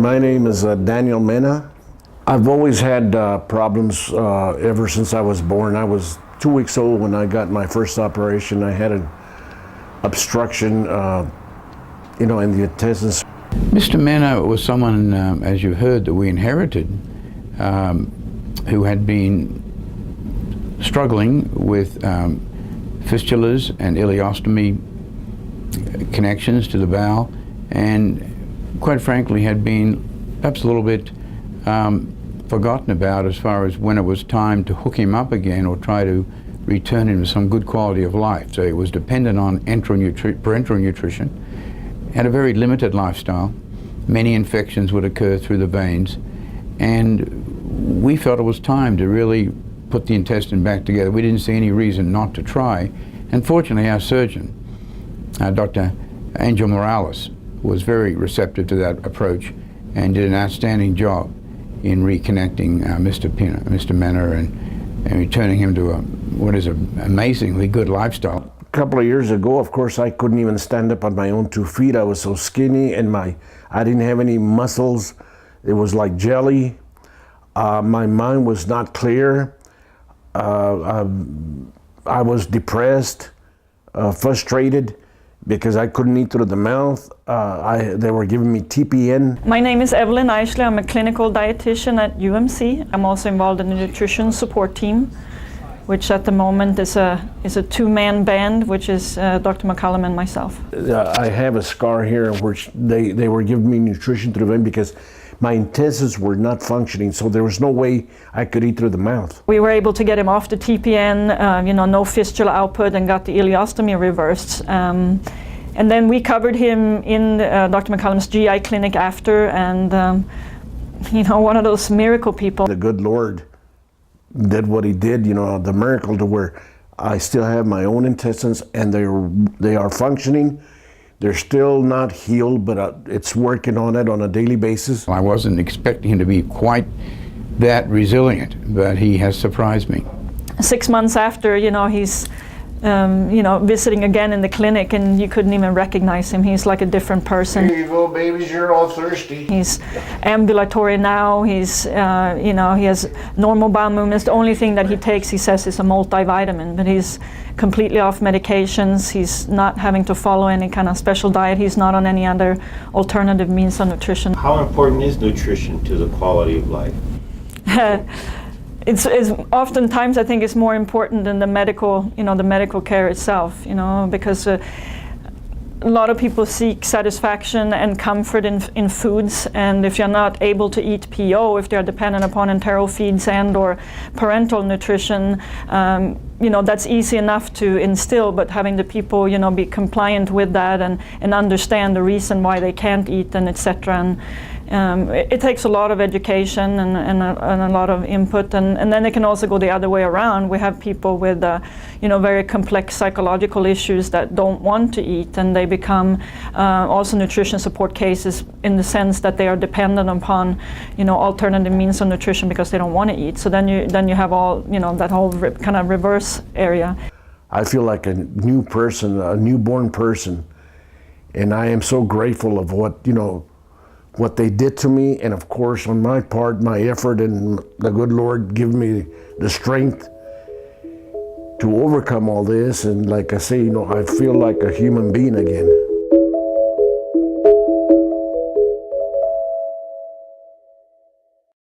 My name is Daniel Mena. I've always had problems ever since I was born. I was 2 weeks old when I got my first operation. I had an obstruction, in the intestines. Mr. Mena was someone, as you heard, that we inherited, who had been struggling with fistulas and ileostomy connections to the bowel, and quite frankly had been perhaps a little bit forgotten about as far as when it was time to hook him up again or try to return him to some good quality of life. So he was dependent on parenteral nutrition, had a very limited lifestyle. Many infections would occur through the veins, and we felt it was time to really put the intestine back together. We didn't see any reason not to try. And fortunately, our surgeon, Dr. Angel Morales, was very receptive to that approach and did an outstanding job in reconnecting Mr. Mena and returning him to what is an amazingly good lifestyle. A couple of years ago, of course, I couldn't even stand up on my own 2 feet. I was so skinny, and I didn't have any muscles. It was like jelly. My mind was not clear. I was depressed, frustrated, because I couldn't eat through the mouth. They were giving me TPN. My name is Evelyn Eichler. I'm a clinical dietitian at UMC. I'm also involved in the nutrition support team, which at the moment is a two-man band, which is Dr. McCollum and myself. I have a scar here which they were giving me nutrition through the vein because my intestines were not functioning, so there was no way I could eat through the mouth. We were able to get him off the TPN, no fistula output, and got the ileostomy reversed. And then we covered him in Dr. McCollum's GI clinic after, and one of those miracle people. The good Lord did what he did, the miracle to where I still have my own intestines and they are functioning. They're still not healed, but it's working on it on a daily basis. I wasn't expecting him to be quite that resilient, but he has surprised me. 6 months after, he's visiting again in the clinic, and you couldn't even recognize him. He's like a different person. Here you go, babies, you're all thirsty. He's ambulatory now. He's, he has normal bowel movements. The only thing that he takes, he says, is a multivitamin, but he's completely off medications. He's not having to follow any kind of special diet. He's not on any other alternative means of nutrition. How important is nutrition to the quality of life? It's oftentimes, I think, it's more important than the medical care itself, because a lot of people seek satisfaction and comfort in foods, and if you're not able to eat PO, if they're dependent upon enteral feeds and or parental nutrition, that's easy enough to instill, but having the people, be compliant with that and understand the reason why they can't eat and etc. And it takes a lot of education and a lot of input, and then it can also go the other way around. We have people with very complex psychological issues that don't want to eat, and they become also nutrition support cases in the sense that they are dependent upon alternative means of nutrition because they don't want to eat. So then you have all that whole kind of reverse area. I feel like a new person, a newborn person, and I am so grateful of what they did to me, and of course on my part, my effort, and the good Lord give me the strength to overcome all this. And like I say, I feel like a human being again.